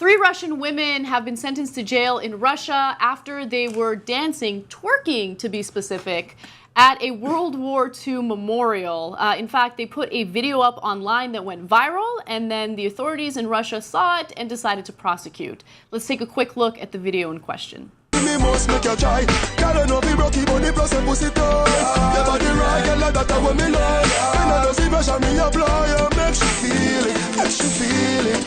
3 Russian women have been sentenced to jail in Russia after they were dancing, twerking to be specific, at a World War II memorial. In fact, they put a video up online that went viral, and then the authorities in Russia saw it and decided to prosecute. Let's take a quick look at the video in question.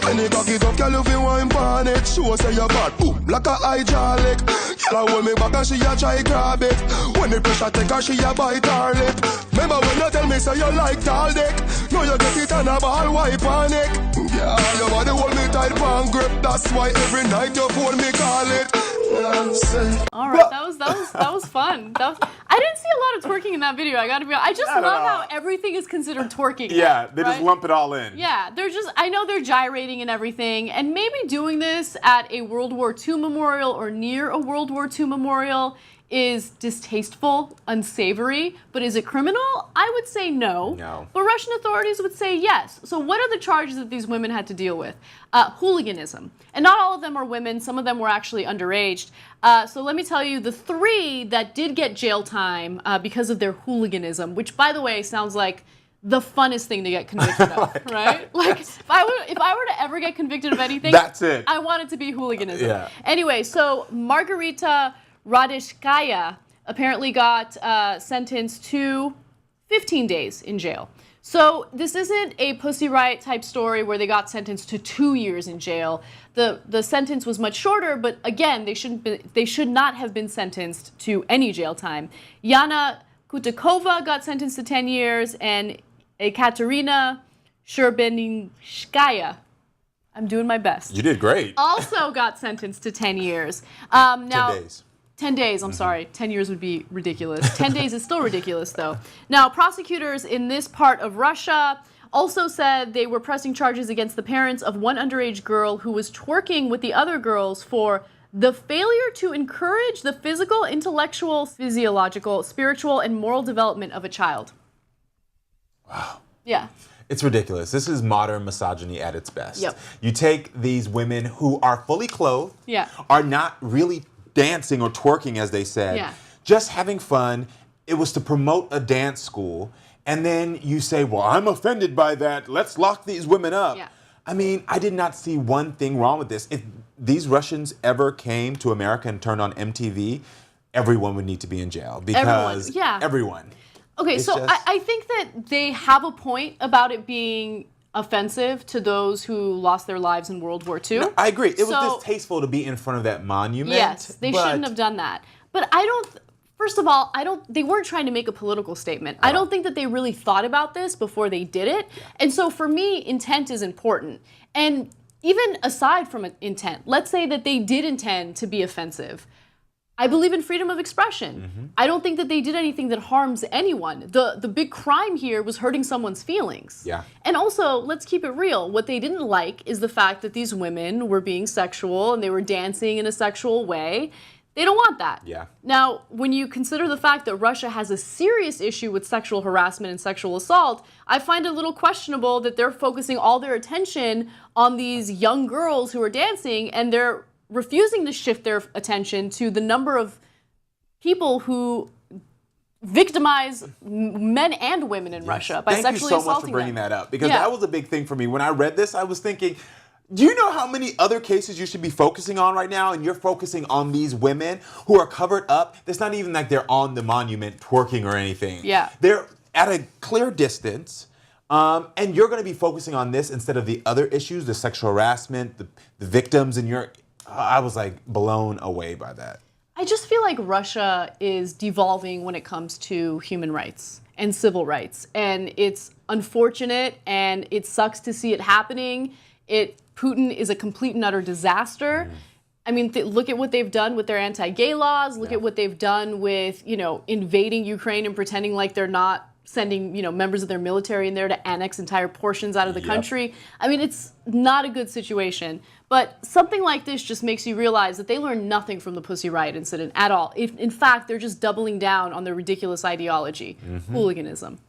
When you cock it up, girl, you feel wine pan it. Show say you're bad, boom, like a hydraulic. Girl, I hold me back and she a try grab it. When the pressure take her, she a bite her lip. Remember when you tell me say you like tall dick? Now you get it on a ball, wipe on it. Yeah, your body hold me tight, pan grip. That's why every night you phone me call it. All right, that was fun. I didn't see a lot of twerking in that video. I gotta be honest. I just love how everything is considered twerking. Yeah, they just lump it all in. Yeah, I know they're gyrating and everything, and maybe doing this at a World War II memorial or near a World War II memorial is distasteful, unsavory, but is it criminal? I would say no. No. But Russian authorities would say yes. So what are the charges that these women had to deal with? Hooliganism. And not all of them are women. Some of them were actually underaged. So let me tell you the 3 that did get jail time because of their hooliganism, which, by the way, sounds like the funnest thing to get convicted of, right? Like, if I were to ever get convicted of anything, that's it. I want it to be hooliganism. Yeah. Anyway, so Margarita Radetskaya apparently got sentenced to 15 days in jail. So this isn't a Pussy Riot type story where they got sentenced to 2 years in jail. The sentence was much shorter, but again, they should not have been sentenced to any jail time. Yana Kutakova got sentenced to 10 years, and Yekaterina Scherbedinskaya, I'm doing my best. You did great. Also got sentenced to 10 years. Now, 10 days. 10 days, I'm sorry. 10 years would be ridiculous. 10 days is still ridiculous, though. Now, prosecutors in this part of Russia also said they were pressing charges against the parents of one underage girl who was twerking with the other girls for the failure to encourage the physical, intellectual, physiological, spiritual, and moral development of a child. Wow. Yeah. It's ridiculous. This is modern misogyny at its best. Yep. You take these women who are fully clothed, Yeah. are not really dancing or twerking, as they said, Yeah. just having fun. It was to promote a dance school. And then you say, well, I'm offended by that. Let's lock these women up. Yeah. I mean, I did not see one thing wrong with this. If these Russians ever came to America and turned on MTV, everyone would need to be in jail. Because everyone. Okay, so I think that they have a point about it being offensive to those who lost their lives in World War II. No, I agree. It was distasteful to be in front of that monument. Yes, they shouldn't have done that. But first of all, they weren't trying to make a political statement. I don't think that they really thought about this before they did it. Yeah. And so for me, intent is important. And even aside from intent, let's say that they did intend to be offensive. I believe in freedom of expression. Mm-hmm. I don't think that they did anything that harms anyone. The big crime here was hurting someone's feelings. Yeah. And also, let's keep it real. What they didn't like is the fact that these women were being sexual and they were dancing in a sexual way. They don't want that. Yeah. Now, when you consider the fact that Russia has a serious issue with sexual harassment and sexual assault, I find it a little questionable that they're focusing all their attention on these young girls who are dancing, and they're refusing to shift their attention to the number of people who victimize men and women in Russia by sexually assaulting them. Thank you so much for bringing that up, because that was a big thing for me. When I read this, I was thinking, do you know how many other cases you should be focusing on right now? And you're focusing on these women who are covered up. It's not even like they're on the monument twerking or anything. Yeah. They're at a clear distance. And you're going to be focusing on this instead of the other issues, the sexual harassment, the victims, and I was like blown away by that. I just feel like Russia is devolving when it comes to human rights and civil rights. And it's unfortunate and it sucks to see it happening. Putin is a complete and utter disaster. I mean, look at what they've done with their anti-gay laws. Look at what they've done with, invading Ukraine and pretending like they're not sending, members of their military in there to annex entire portions out of the country. I mean, it's not a good situation. But something like this just makes you realize that they learned nothing from the Pussy Riot incident at all. In fact, they're just doubling down on their ridiculous ideology, hooliganism.